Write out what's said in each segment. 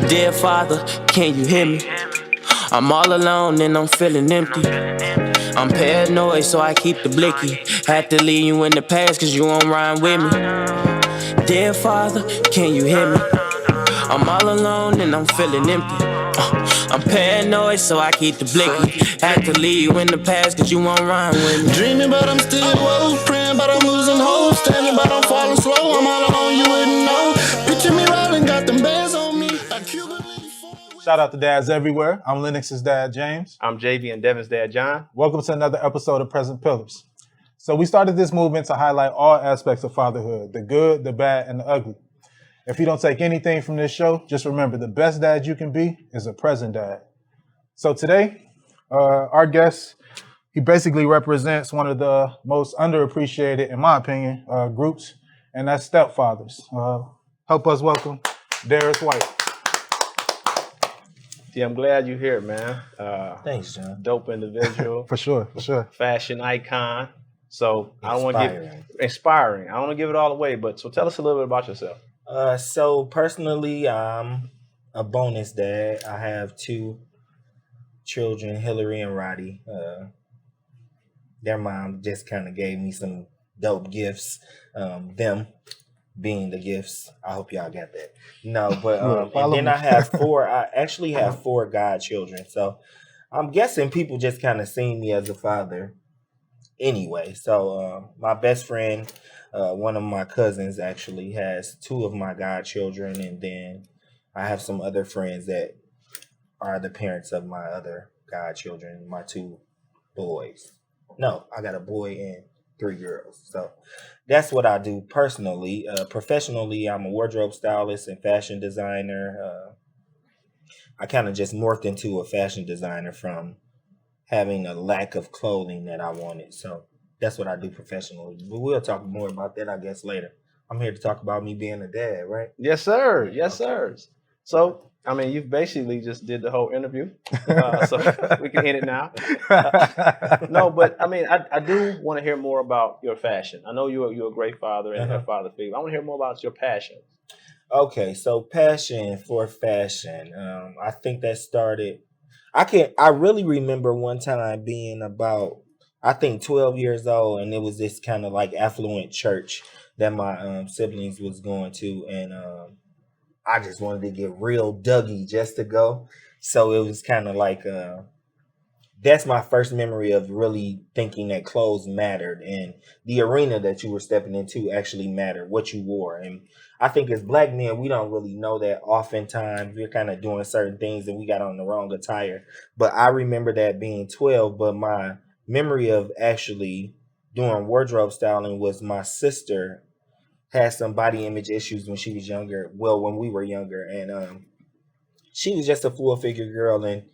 Dear Father, can you hear me? I'm all alone and I'm feeling empty. I'm paranoid, so I keep the blicky. Had to leave you in the past, cause you won't rhyme with me. Dear Father, can you hear me? I'm all alone and I'm feeling empty. I'm paranoid, so I keep the blicky. Had to leave you in the past, cause you won't rhyme with me. Dreaming, but I'm still woke. Praying, but I'm losing hope. Standing, but I'm falling slow. I'm all alone, you wouldn't know. Picture me rolling, got them bands on me. Shout out to dads everywhere. I'm Lennox's dad, James. I'm JV and Devin's dad, John. Welcome to another episode of Present Pillars. So we started this movement to highlight all aspects of fatherhood, the good, the bad, and the ugly. If you don't take anything from this show, just remember the best dad you can be is a present dad. So today, our guest, he basically represents one of the most underappreciated, in my opinion, groups, and that's stepfathers. Help us welcome Darris White. Yeah, I'm glad you're here, man. Thanks, John. Dope individual. For sure. Fashion icon. So I don't want to give inspiring. I don't want to give it all away, but so tell us a little bit about yourself. So personally, I'm a bonus dad. I have two children, Hillary and Roddy. Their mom just kind of gave me some dope gifts. Them being the gifts. I hope y'all got that. No, but and then I have four. I actually have four godchildren. So I'm guessing people just kind of see me as a father anyway. So my best friend, one of my cousins actually has two of my godchildren, and then I have some other friends that are the parents of my other godchildren, my two boys. No, I got a boy and three girls. So that's what I do personally. Professionally, I'm a wardrobe stylist and fashion designer. I kind of just morphed into a fashion designer from having a lack of clothing that I wanted. So that's what I do professionally. But we'll talk more about that, I guess, later. I'm here to talk about me being a dad, right? Yes, sir. Yes, sir. So, I mean, you've basically just did the whole interview. So we can end it now. No, but I mean, I do want to hear more about your fashion. I know you're a great father and a father figure. I want to hear more about your passion. Okay, so passion for fashion. I think that started. I really remember one time being about, I think 12 years old, and it was this kind of like affluent church that my siblings was going to, and I just wanted to get real Dougie just to go. So it was kind of like that's my first memory of really thinking that clothes mattered and the arena that you were stepping into actually mattered, what you wore. And I think as Black men, we don't really know that oftentimes. We're kind of doing certain things and we got on the wrong attire. But I remember that being 12, but my memory of actually doing wardrobe styling was my sister had some body image issues when she was younger. Well, when we were younger, and she was just a full figure girl. And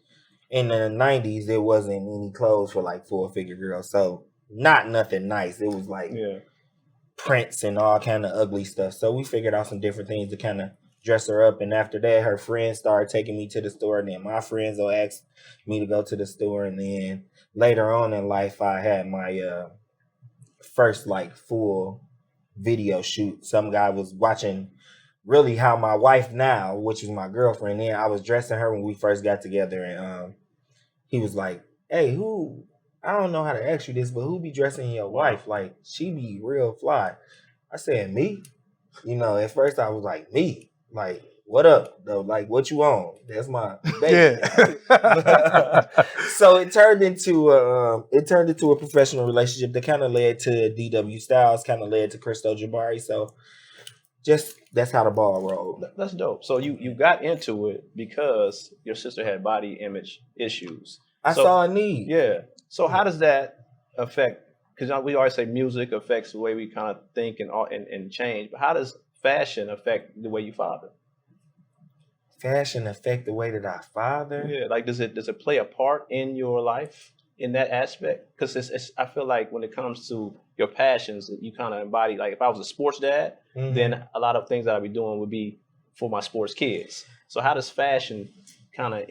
in the 90s, there wasn't any clothes for like full figure girls, so not nothing nice. It was like prints and all kind of ugly stuff. So we figured out some different things to kind of dress her up. And after that, her friends started taking me to the store. And then my friends will ask me to go to the store. And then later on in life, I had my first like full video shoot. Some guy was watching really how my wife now, which is my girlfriend, then I was dressing her when we first got together, and he was like, hey, I don't know how to ask you this, but who be dressing your wife? Like, she be real fly. I said, me? You know, at first I was like, me? Like, what up, though? Like, what you on? That's my baby. Yeah. So it turned into a professional relationship that kind of led to DW Styles, kind of led to Christo Jabari. So just that's how the ball rolled. That's dope. So you got into it because your sister had body image issues. I saw a need. Yeah. So how does that affect? Because we always say music affects the way we kind of think and change. But how does fashion affect the way you father? Fashion affect the way that I father? Yeah. Like, does it play a part in your life in that aspect? Because I feel like when it comes to your passions, you kind of embody. Like, if I was a sports dad, then a lot of things that I'd be doing would be for my sports kids. So how does fashion kind of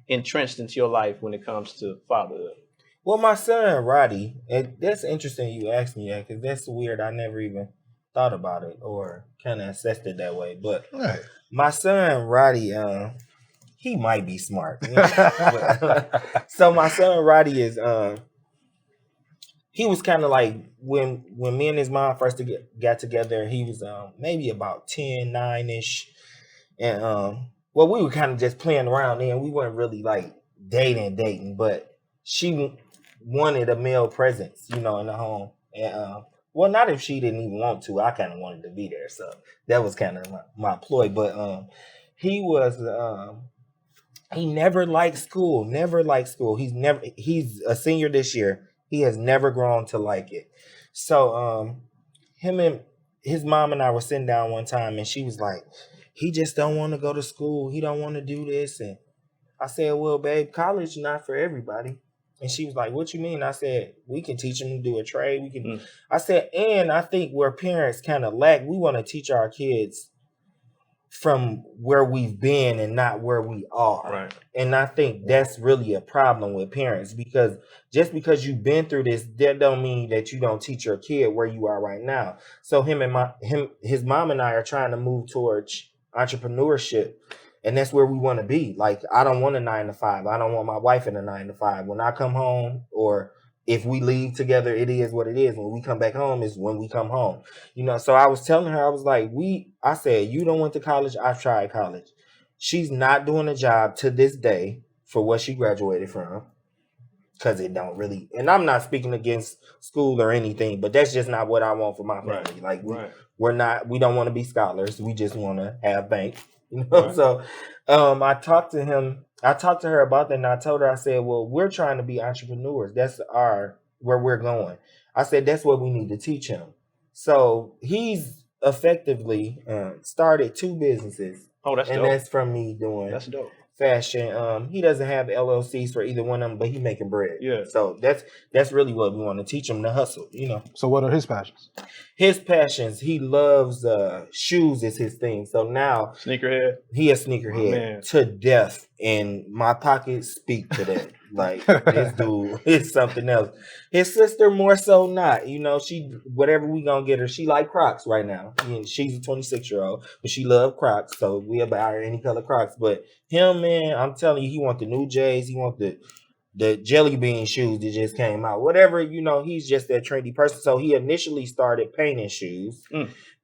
entrenched into your life when it comes to fatherhood? Well, my son Roddy, that's interesting you asked me that, because that's weird. I never even thought about it or kind of assessed it that way. But Right. my son Roddy, he might be smart. So my son Roddy is he was kind of like when me and his mom first got together, he was maybe about 10, 9-ish. And well, we were kind of just playing around then. We weren't really like dating, but she wanted a male presence, in the home. And well, not if she didn't even want to. I kind of wanted to be there, so that was kind of my ploy. But he was he never liked school. He's a senior this year. He has never grown to like it. So him and his mom and I were sitting down one time, and she was like, he just don't want to go to school. He don't want to do this. And I said, well, babe, college not for everybody. And she was like, what you mean? I said, we can teach him to do a trade. We can. I said, and I think where parents kind of lack, we want to teach our kids from where we've been and not where we are. Right. And I think that's really a problem with parents, because just because you've been through this, that don't mean that you don't teach your kid where you are right now. So his mom and I are trying to move towards entrepreneurship, and that's where we want to be. Like, I don't want a 9-to-5. I don't want my wife in a 9-to-5. When I come home, or if we leave together, it is what it is. When we come back home is when we come home. So I was telling her, I was like, I said, you don't went to college. I've tried college. She's not doing a job to this day for what she graduated from, because it don't really, and I'm not speaking against school or anything, but that's just not what I want for my family. Like, we don't want to be scholars. We just want to have bank. So I talked to her about that, and I told her, I said, well, we're trying to be entrepreneurs. That's where we're going. I said, that's what we need to teach him. So he's effectively started 2 businesses. Oh, that's and dope. That's from me doing That's dope. fashion. He doesn't have LLCs for either one of them, but he's making bread. Yeah. So that's really what we want to teach him, to hustle. So what are his passions? His passions, he loves shoes is his thing. So now Sneakerhead. he a sneakerhead to death, and my pockets speak to that. Like, this dude is something else. His sister more so not. She, whatever we gonna get her, she like Crocs right now. She's a 26-year-old, but she love Crocs, so we'll buy her any color Crocs. But him, man, I'm telling you, he want the new J's. He want the jelly bean shoes that just came out. Whatever, he's just that trendy person. So he initially started painting shoes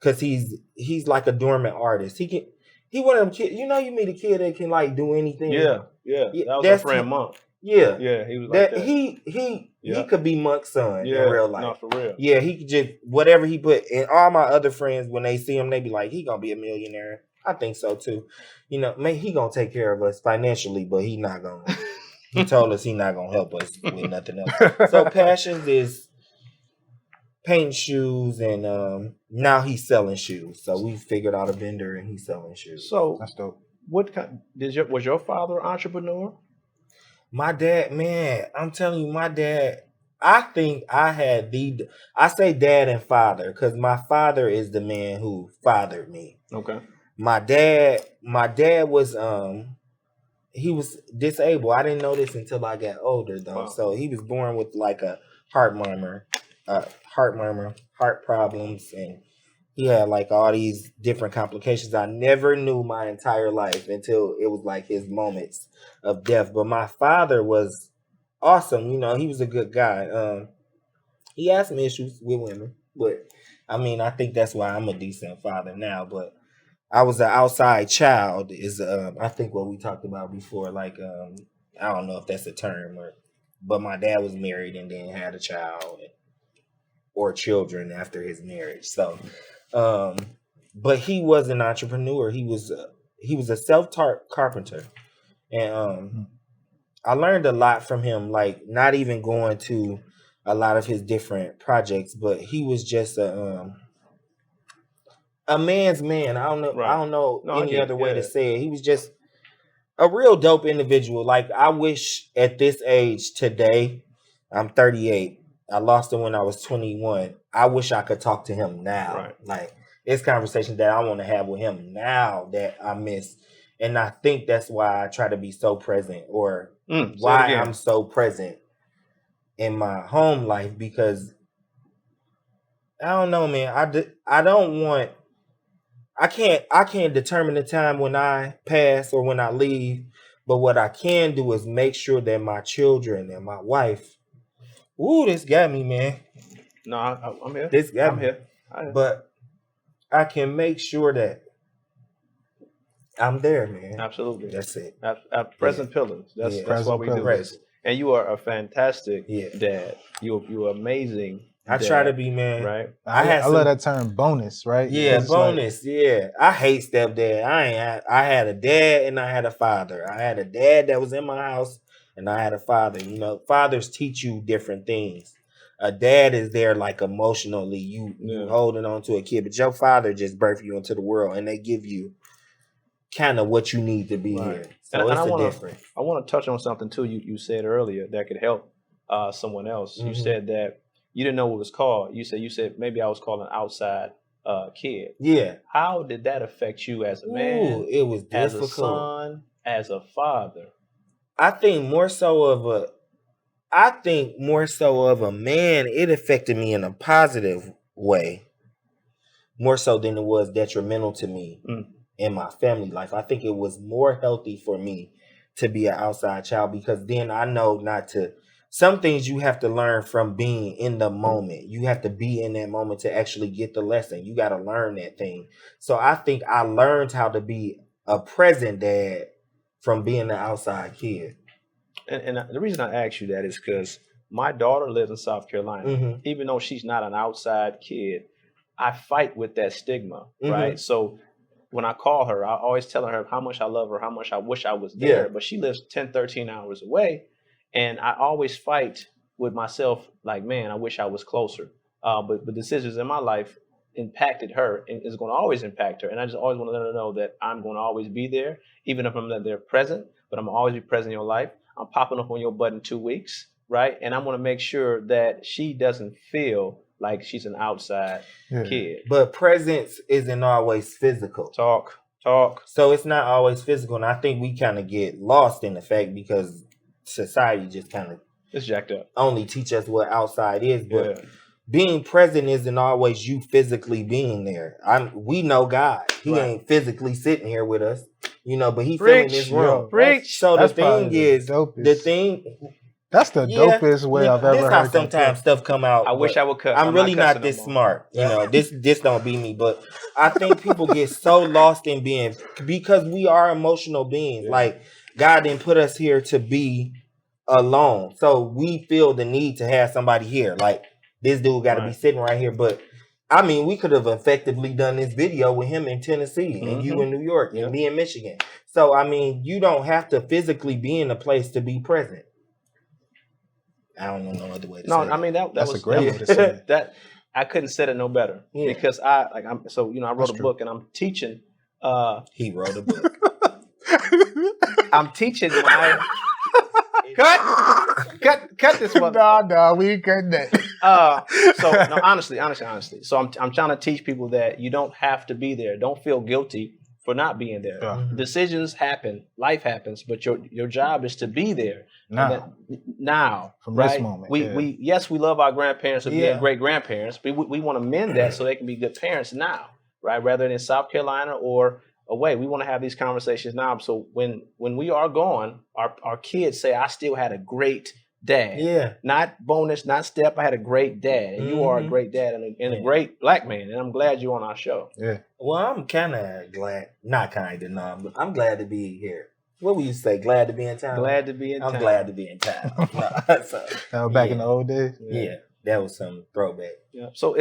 because he's like a dormant artist. He one of them kids. You meet a kid that can like do anything. Yeah. That was our friend Monk. Yeah, he was like that. He could be Monk's son in real life. No, for real. Yeah, he could just whatever he put. And all my other friends, when they see him, they be like, he gonna be a millionaire. I think so too. Man, he gonna take care of us financially, but he not gonna. He told us he not gonna help us with nothing else. So passions is painting shoes, and now he's selling shoes. So we figured out a vendor, and he's selling shoes. So that's dope. What kind was your father an entrepreneur? My dad, man, I'm telling you, my dad, I think I had I say dad and father, because my father is the man who fathered me. Okay. My dad was he was disabled. I didn't know this until I got older, though. Wow. So he was born with like a heart problems, and he had like all these different complications. I never knew my entire life until it was like his moments of death. But my father was awesome. He was a good guy. He had some issues with women, but I mean, I think that's why I'm a decent father now. But I was an outside child is I think what we talked about before. Like I don't know if that's a term, but my dad was married and then had a child or children after his marriage. So. But he was an entrepreneur. He was a self-taught carpenter, and I learned a lot from him. Like, not even going to a lot of his different projects, but he was just a man's man. I don't know. Right. I don't know any other way to say it. He was just a real dope individual. Like, I wish at this age today, I'm 38. I lost him when I was 21. I wish I could talk to him now. Right. Like, it's conversations that I want to have with him now that I miss. And I think that's why I try to be so present, or why I'm so present in my home life, because I don't know, man. I don't want. I can't determine the time when I pass or when I leave. But what I can do is make sure that my children and my wife. Ooh, this got me, man. No, I'm here. This got I'm me. here. But I can make sure that I'm there, man. Absolutely. That's it. At present pillars. That's why we do this. And you are a fantastic dad. You're amazing. I try to be, man. Right. I love that term, bonus, right? Yeah, bonus. Yeah, I hate stepdad. I had a dad and I had a father. I had a dad that was in my house, and I had a father. You know, fathers teach you different things. A dad is there like emotionally, you holding on to a kid, but your father just birthed you into the world, and they give you kind of what you need to be here. So and it's different. I want to touch on something too. You said earlier that could help someone else. You said that you didn't know what it was called. You said maybe I was called an outside kid. Yeah. How did that affect you as a man? It was difficult. As a son, as a father. I think more so of a man, it affected me in a positive way, more so than it was detrimental to me in my family life. I think it was more healthy for me to be an outside child, because then I know not to. Some things you have to learn from being in the moment. You have to be in that moment to actually get the lesson. You got to learn that thing. So I think I learned how to be a present dad from being an outside kid. And the reason I ask you that is because my daughter lives in South Carolina. Even though she's not an outside kid, I fight with that stigma, right? So when I call her, I always tell her how much I love her, how much I wish I was there. But she lives 10, 13 hours away. And I always fight with myself like, man, I wish I was closer. But the decisions in my life impacted her and is going to always impact her. And I just always want to let her know that I'm going to always be there, even if I'm not there present, but I'm always be present in your life. I'm popping up on your butt in 2 weeks, right? And I'm going to make sure that she doesn't feel like she's an outside kid. But presence isn't always physical. Talk. So it's not always physical. And I think we kind of get lost in the fact because society just kind of it's jacked up. Only teach us what outside is, but being present isn't always you physically being there. We know God. He ain't physically sitting here with us, but he filling this room. So the thing is, that's the dopest way I've ever heard. This how sometimes stuff come out. I wish I would cut. I'm really not this smart. This don't be me. But I think people get so lost in being, because we are emotional beings. Like God didn't put us here to be alone. So we feel the need to have somebody here. Like this dude got to be sitting right here. But I mean, we could have effectively done this video with him in Tennessee and you in New York and me in Michigan. So, I mean, you don't have to physically be in a place to be present. I don't know no other way to say it. I mean, that's a great way to say it. That I couldn't say it no better because I wrote a book and I'm teaching. He wrote a book. I'm teaching my cut this one. No, we couldn't. Honestly. So I'm trying to teach people that you don't have to be there. Don't feel guilty for not being there. Decisions happen, life happens, but your job is to be there now. From this moment. We love our grandparents and being great grandparents, but we want to mend that so they can be good parents now, right? Rather than in South Carolina or away. We want to have these conversations now. So when we are gone, our kids say, I still had a great dad. Yeah. Not bonus, not step. I had a great dad. And you are a great dad and a great black man. And I'm glad you're on our show. Yeah. Well, I'm kind of glad. Not kind of, no. But I'm glad to be here. What would you say? Glad to be in town? Glad to be in town. I'm glad to be in town. Back in the old days? Yeah. That was some throwback. Yeah. So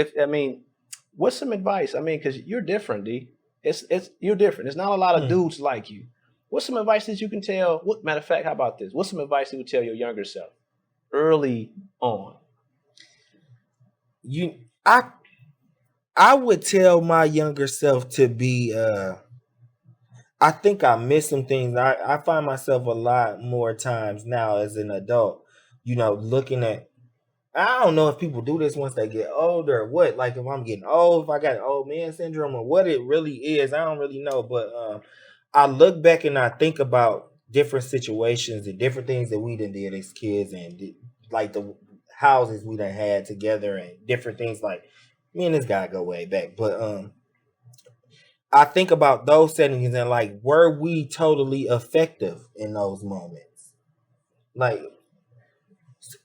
what's some advice? I mean, because you're different, D. You're different. There's not a lot of dudes like you. What's some advice that you can tell? Matter of fact, how about this? What's some advice you would tell your younger self early on? I would tell my younger self to be. I think I missed some things. I find myself a lot more times now as an adult, looking at. I don't know if people do this once they get older or what. Like if I'm getting old, if I got old man syndrome or what it really is, I don't really know. But I look back and I think about different situations and different things that we done did as kids and like the houses we done had together and different things like me and this guy go way back, but I think about those settings and like, were we totally effective in those moments? Like,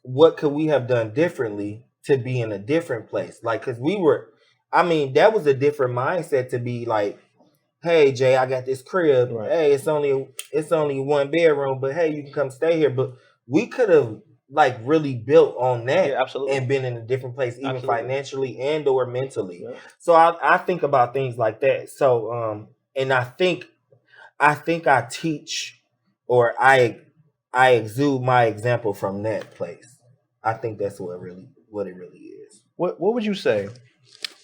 what could we have done differently to be in a different place? Like, cause that was a different mindset to be like, hey Jay, I got this crib. Right. Hey, it's only one bedroom, but hey, you can come stay here. But we could have like really built on that, Yeah, absolutely. and been in a different place, even Absolutely. financially and or mentally. Yeah. So I think about things like that. So and I think I teach, or I exude my example from that place. I think that's what it really is. What would you say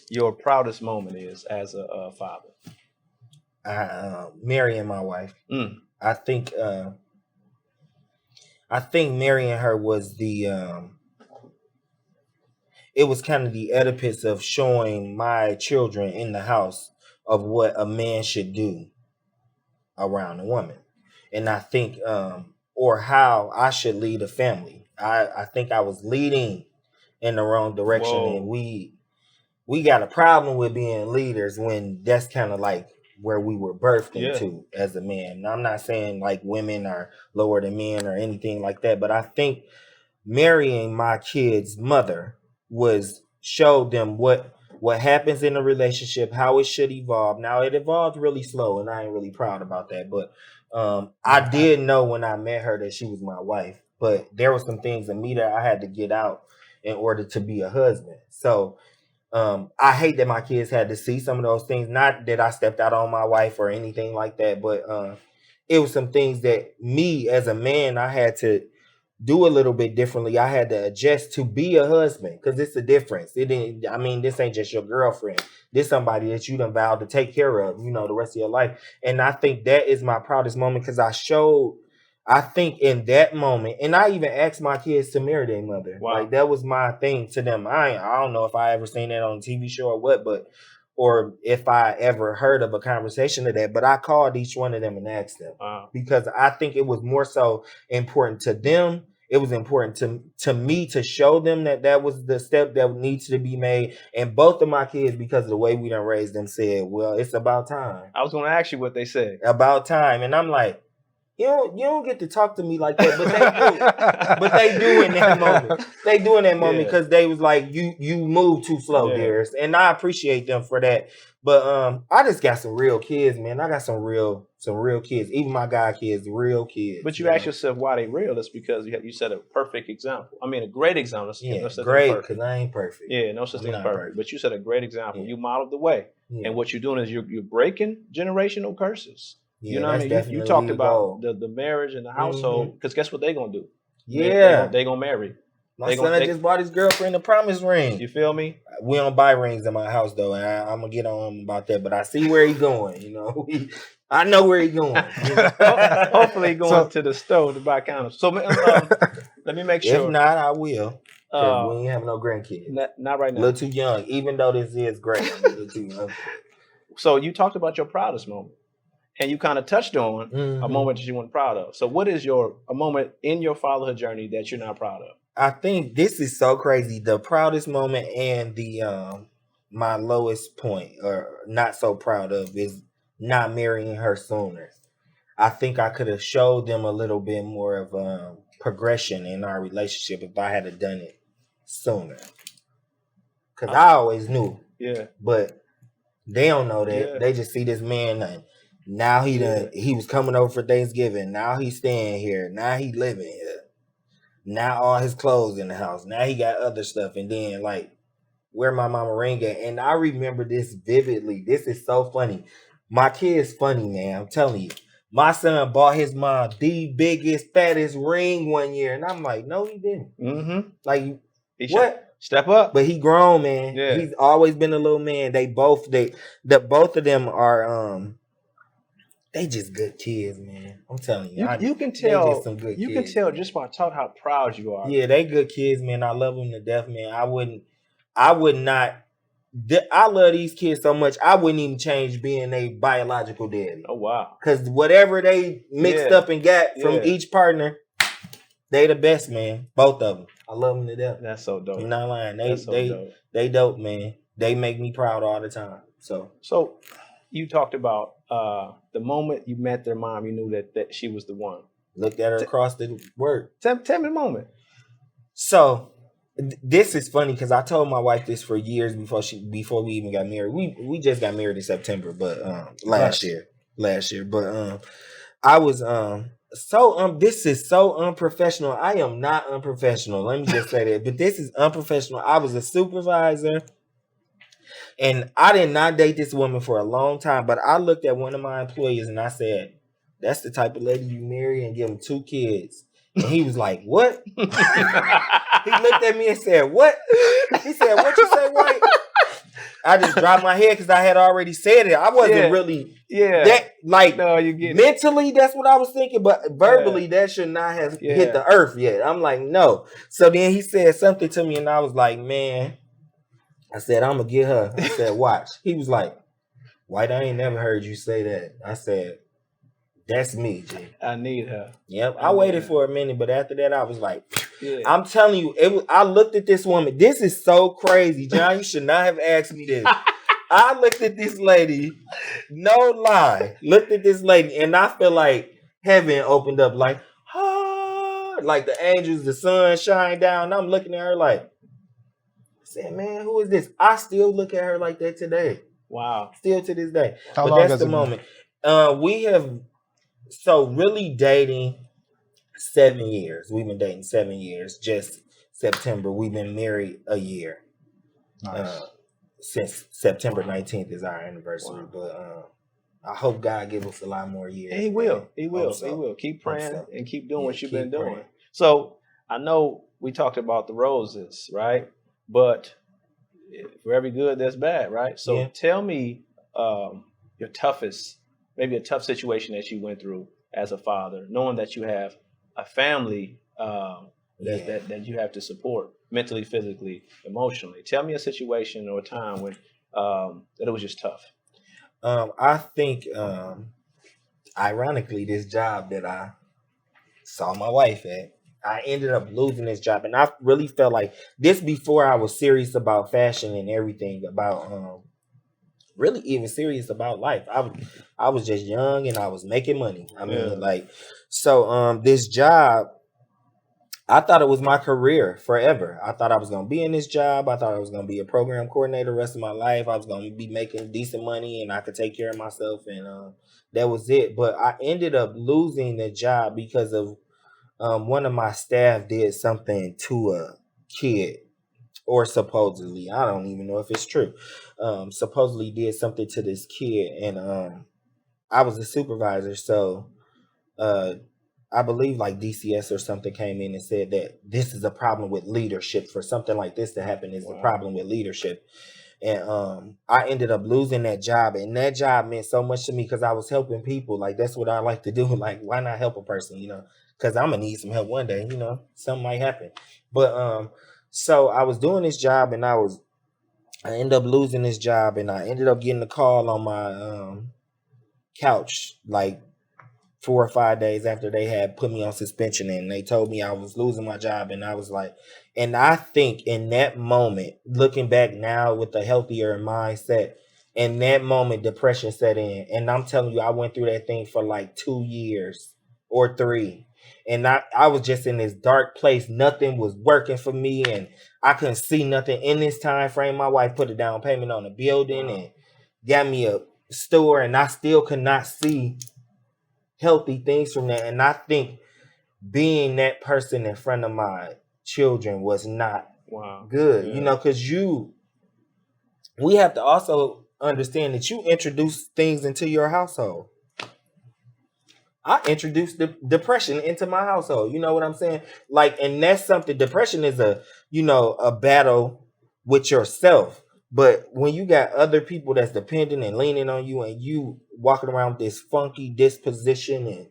your proudest moment is as a father? Marrying my wife. Mm. I think marrying her was it was kind of the Oedipus of showing my children in the house of what a man should do around a woman. And I think or how I should lead a family. I think I was leading in the wrong direction. Whoa. And we got a problem with being leaders when that's kind of like where we were birthed into as a man. Now, I'm not saying like women are lower than men or anything like that, but I think marrying my kid's mother showed them what happens in a relationship, how it should evolve. Now, it evolved really slow, and I ain't really proud about that, but I did know when I met her that she was my wife, but there were some things in me that I had to get out in order to be a husband. So I hate that my kids had to see some of those things. Not that I stepped out on my wife or anything like that, but it was some things that me as a man, I had to do a little bit differently. I had to adjust to be a husband, because it's a difference. This ain't just your girlfriend. This somebody that you done vowed to take care of, the rest of your life. And I think that is my proudest moment, because I think in that moment, and I even asked my kids to marry their mother. Wow. Like, that was my thing to them. I don't know if I ever seen that on a TV show or what, or if I ever heard of a conversation of that, but I called each one of them and asked them. Wow. Because I think it was more so important to them. It was important to me to show them that was the step that needs to be made. And both of my kids, because of the way we done raised them, said, well, it's about time. I was going to ask you what they said. About time. And I'm like, you don't get to talk to me like that, but they do. But they do in that moment. They do in that moment, because they was like, you move too slow, Darris. And I appreciate them for that. But I just got some real kids, man. I got some real kids. Even my guy kids, real kids. But you ask yourself why they real. It's because you set a perfect example. I mean, a great example. Yeah, great, because I ain't perfect. Yeah, no such thing as perfect. But you set a great example. Yeah. You modeled the way. Yeah. And what you're doing is you're breaking generational curses. Yeah, you know what I mean? You talked about the marriage and the household, because guess what they're going to do? Yeah. They're going to marry. My son just bought his girlfriend a promise ring. You feel me? We don't buy rings in my house, though, and I'm going to get on him about that. But I see where he's going, I know where he's going. Hopefully he's going to the store to buy condoms. So let me make sure. If not, I will. Because we ain't have no grandkids. Not right now. A little too young, even though this is great. A little too young. So you talked about your proudest moment. And you kind of touched on a moment that you weren't proud of. So what is a moment in your fatherhood journey that you're not proud of? I think this is so crazy. The proudest moment and the my lowest point, or not so proud of, is not marrying her sooner. I think I could have showed them a little bit more of progression in our relationship if I had done it sooner. Because I always knew. Yeah. But they don't know that. Yeah. They just see this man and now he was coming over for Thanksgiving. Now he's staying here. Now he living here. Now all his clothes in the house. Now he got other stuff. And then like, where my mama ring at? And I remember this vividly. This is so funny. My kid's funny, man. I'm telling you. My son bought his mom the biggest, fattest ring one year. And I'm like, no, he didn't. Mm-hmm. Like, he what? Step up. But he grown, man. Yeah. He's always been a little man. Both of them are they just good kids, man. I'm telling you. You can tell. Just some good you kids, can tell man. just by talking how proud you are. Yeah, they good kids, man. I love them to death, man. I would not. I love these kids so much. I wouldn't even change being a biological daddy. Oh wow! Because whatever they mixed up and got from each partner, they the best, man. Both of them. I love them to death. That's so dope. I'm not lying. They They dope, man. they make me proud all the time. So you talked about the moment you met their mom, you knew that she was the one. looked at her across the word. Tell me the moment. So this is funny because I told my wife this for years before we even got married. We just got married in September, but last year. But I was this is so unprofessional. I am not unprofessional. Let me just say that. But this is unprofessional. I was a supervisor. And I did not date this woman for a long time, but I looked at one of my employees and I said, that's the type of lady you marry and give them 2 kids. And he was like, what? He looked at me and said, what? He said, what you say, White? I just dropped my head because I had already said it. I wasn't really that like no, you get mentally, that's what I was thinking, but verbally that should not have hit the earth yet. I'm like, no. So then he said something to me and I was like, man. I said, I'm going to get her. I said, watch. He was like, White, I ain't never heard you say that. I said, that's me, G. I need her. Yep. I waited for a minute, but after that, I was like, I'm telling you, I looked at this woman. This is so crazy, John. You should not have asked me this. I looked at this lady, no lie, looked at this lady, and I feel like heaven opened up like the angels, the sun shine down. I'm looking at her like, said, man, who is this? I still look at her like that today. Wow. Still to this day. How but long that's the moment. We have really dating 7 years. We've been dating 7 years. Just September. We've been married a year. Nice. Since September 19th is our anniversary. Wow. But I hope God give us a lot more years. And he will. He will. So. He will. Keep praying and keep doing what you've been praying. doing. So I know we talked about the roses, right? But for every good, there's bad, right? So tell me your toughest, maybe a tough situation that you went through as a father, knowing that you have a family that you have to support mentally, physically, emotionally. Tell me a situation or a time when that it was just tough. I think, ironically, this job that I saw my wife at, I ended up losing this job, and I really felt like this before I was serious about fashion and everything, about really even serious about life. I was just young and I was making money. I mean, this job, I thought it was my career forever. I thought I was gonna be in this job. I thought I was gonna be a program coordinator the rest of my life. I was gonna be making decent money and I could take care of myself, and that was it. But I ended up losing the job because of one of my staff did something to a kid, or supposedly, I don't even know if it's true, supposedly did something to this kid, and I was a supervisor, so I believe like DCS or something came in and said that this is a problem with leadership. For something like this to happen is a problem with leadership. And I ended up losing that job, and that job meant so much to me because I was helping people. Like, that's what I like to do. Like, why not help a person, because I'm gonna need some help one day, something might happen. But so I was doing this job, and I ended up losing this job, and I ended up getting a call on my couch like 4 or 5 days after they had put me on suspension, and they told me I was losing my job. And I was like, and I think in that moment, looking back now with a healthier mindset, in that moment, depression set in. And I'm telling you, I went through that thing for like 2 years or 3. And I was just in this dark place. Nothing was working for me, and I couldn't see nothing in this time frame. My wife put a down payment on a building and got me a store, and I still could not see healthy things from that. And I think being that person in front of my children was not good, because we have to also understand that you introduce things into your household. I introduced the depression into my household. You know what I'm saying? Like, and that's something, depression is a battle with yourself. But when you got other people that's dependent and leaning on you, and you walking around with this funky disposition, and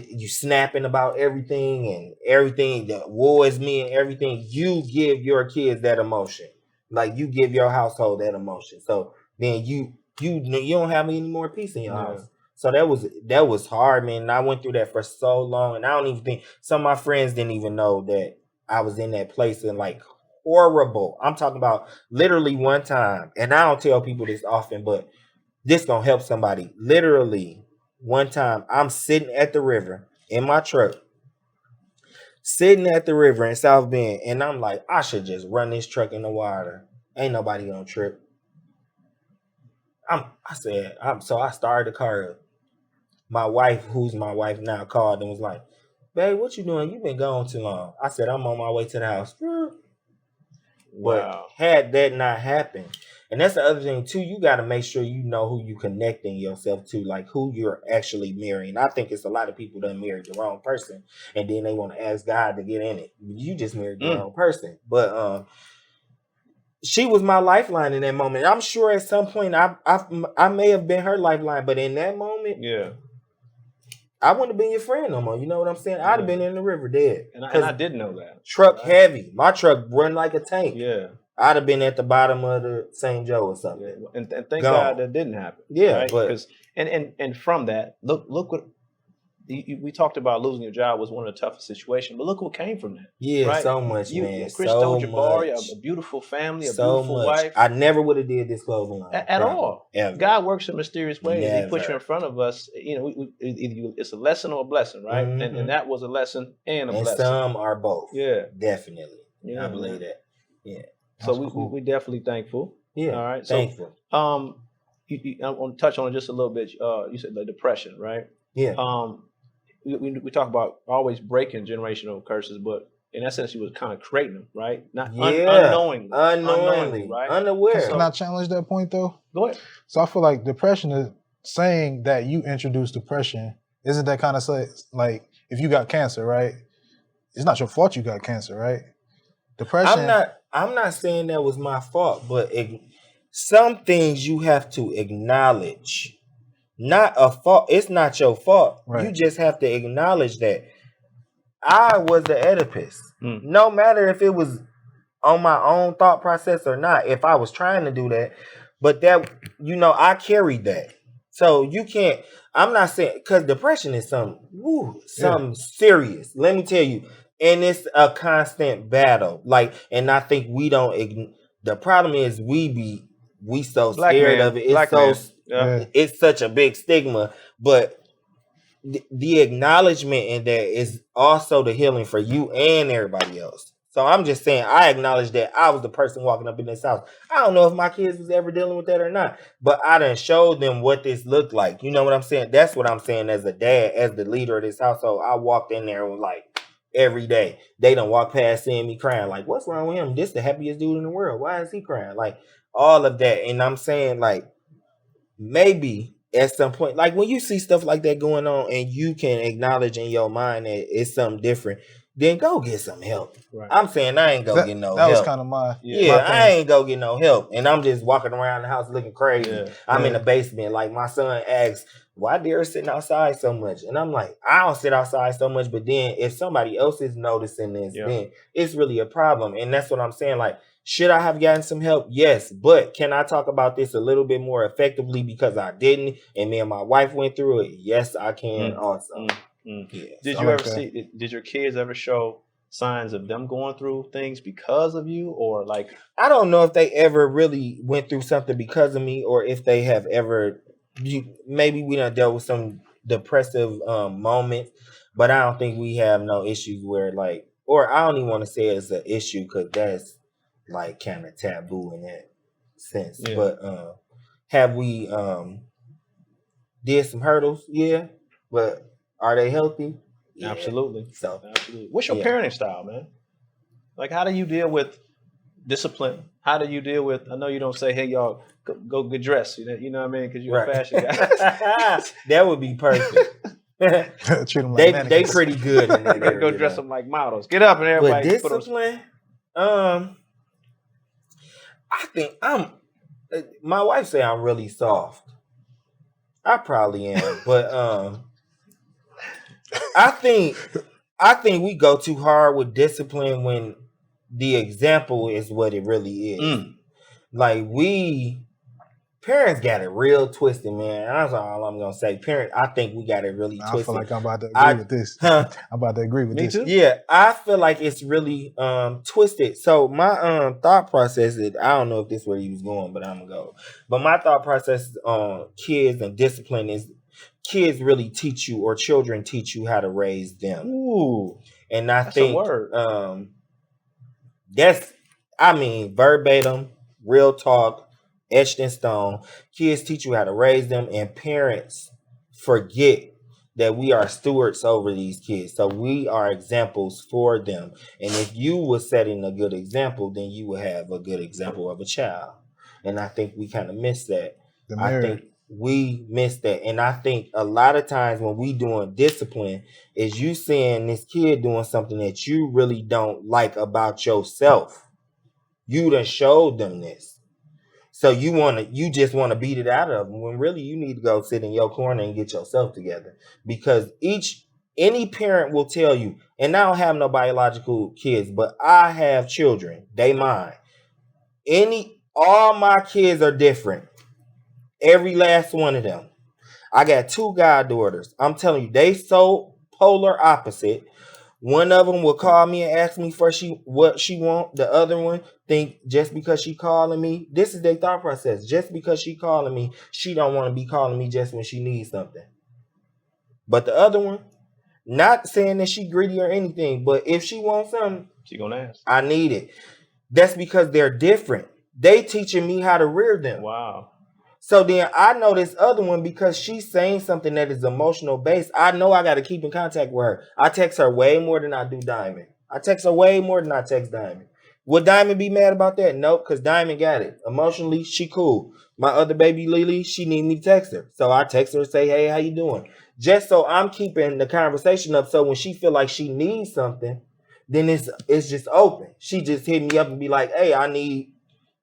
you snapping about everything that woes me and everything, you give your kids that emotion. Like, you give your household that emotion. So then you don't have any more peace in your house. So that was hard, man. And I went through that for so long, and I don't even think some of my friends didn't even know that I was in that place, and like horrible. I'm talking about literally one time, and I don't tell people this often, but this gonna help somebody. Literally one time, I'm sitting at the river in my truck, sitting at the river in South Bend, and I'm like, I should just run this truck in the water. Ain't nobody gonna trip. So I started the car up. My wife, who's my wife now, called and was like, babe, what you doing? You been gone too long. I said, I'm on my way to the house. But had that not happened, and that's the other thing too, you got to make sure you know who you connecting yourself to, like who you're actually marrying. I think it's a lot of people that married the wrong person, and then they want to ask God to get in it. You just married the wrong person. But she was my lifeline in that moment. I'm sure at some point I may have been her lifeline, but in that moment, I wouldn't have been your friend no more. You know what I'm saying? I'd have been in the river dead. And I didn't know that. Truck heavy. My truck run like a tank. Yeah. I'd have been at the bottom of the St. Joe or something. Yeah. And thank God that didn't happen. Yeah. Right? But and from that, look what we talked about. Losing your job was one of the toughest situations, but look what came from that. Yeah, right? so much, man. Chris so told Jabari, much. a beautiful family, a so beautiful much. wife. I never would have did this clothing line At all. Ever. God works in mysterious ways. Never. He puts you in front of us. You know, it's a lesson or a blessing, right? Mm-hmm. And that was a lesson and a blessing. Some are both. Yeah, definitely. Yeah, I believe that. Yeah. So we definitely thankful. Yeah. All right. Thankful. So I want to touch on it just a little bit. You said the depression, right? Yeah. We talk about always breaking generational curses, but in essence, you was kind of creating them, right? Not unknowingly, right? Unaware. Can I challenge that point though? Go ahead. So I feel like depression is saying that you introduced depression. Isn't that kind of like if you got cancer, right? It's not your fault you got cancer, right? Depression. I'm not saying that was my fault, but some things you have to acknowledge. Not a fault. It's not your fault. Right. You just have to acknowledge that I was the Oedipus. No matter if it was on my own thought process or not, if I was trying to do that, but that, I carried that. So you can't, I'm not saying, because depression is something serious. Let me tell you. And it's a constant battle. And I think we don't, the problem is we so scared of it. It's it's such a big stigma, but the acknowledgement in that is also the healing for you and everybody else. So I'm just saying, I acknowledge that I was the person walking up in this house. I don't know if my kids was ever dealing with that or not, but I done showed them what this looked like. You know what I'm saying? That's what I'm saying as a dad, as the leader of this household. I walked in there and was like, every day they don't walk past seeing me crying. Like, what's wrong with him? This the happiest dude in the world. Why is he crying? Like, all of that. And I'm saying, like, maybe at some point, like when you see stuff like that going on and you can acknowledge in your mind that it's something different, then go get some help. Right. I'm saying I ain't get no help. That was kind of my I ain't go get no help. And I'm just walking around the house looking crazy. Yeah. I'm in the basement. Like my son asks, why Darris sitting outside so much? And I'm like, I don't sit outside so much. But then if somebody else is noticing this, then it's really a problem. And that's what I'm saying. Like, should I have gotten some help? Yes. But can I talk about this a little bit more effectively because I didn't? And me and my wife went through it. Yes, I can also. Yeah. Did your kids ever show signs of them going through things because of you, or like? I don't know if they ever really went through something because of me, or if they have ever. Maybe we done dealt with some depressive moments, but I don't think we have no issues where like, or I don't even want to say it's an issue because that's like kind of taboo in that sense. Yeah. But have we did some hurdles? Yeah, but are they healthy? Yeah. Absolutely. So, what's your parenting style, man? Like, how do you deal with discipline? How do you deal with? I know you don't say, "Hey, y'all, go get dressed." You know what I mean? Because you're a fashion guy. That would be perfect. Treat them like they pretty good in that area. Go dress them like models. Get up and everybody. But discipline. I think my wife say I'm really soft. I probably am, but I think we go too hard with discipline when the example is what it really is. Like Parents got it real twisted, man. That's all I'm gonna say. I think we got it really I twisted. feel like I'm about to agree with this. Huh? I'm about to agree with Me this. too. Yeah, I feel like it's really twisted. So my thought process is, I don't know if this is where you was going, but I'm gonna go. But my thought process on kids and discipline is, kids really teach you, or children teach you how to raise them. Ooh, And I that's think a word. that's, I mean, verbatim, real talk, etched in stone. Kids teach you how to raise them, and parents forget that we are stewards over these kids. So we are examples for them. And if you were setting a good example, then you will have a good example of a child. And I think we kind of miss that. I think we miss that. And I think a lot of times when we doing discipline, is you seeing this kid doing something that you really don't like about yourself. You done showed them this. So you just want to beat it out of them, when really you need to go sit in your corner and get yourself together. Because any parent will tell you, and I don't have no biological kids, but I have children. They mine. All my kids are different. Every last one of them. I got 2 goddaughters. I'm telling you, they so polar opposite. One of them will call me and ask me for what she want. The other one think just because she calling me, this is their thought process. Just because she calling me, she don't want to be calling me just when she needs something. But the other one, not saying that she greedy or anything, but if she wants something, she gonna ask. I need it. That's because they're different. They teaching me how to rear them. Wow. So then I know this other one, because she's saying something that is emotional based. I know I got to keep in contact with her. I text her way more than I do Diamond. I text her way more than I text Diamond. Would Diamond be mad about that? Nope, because Diamond got it. Emotionally, she cool. My other baby, Lily, she need me to text her. So I text her and say, hey, how you doing? Just so I'm keeping the conversation up, so when she feel like she needs something, then it's just open. She just hit me up and be like, hey, I need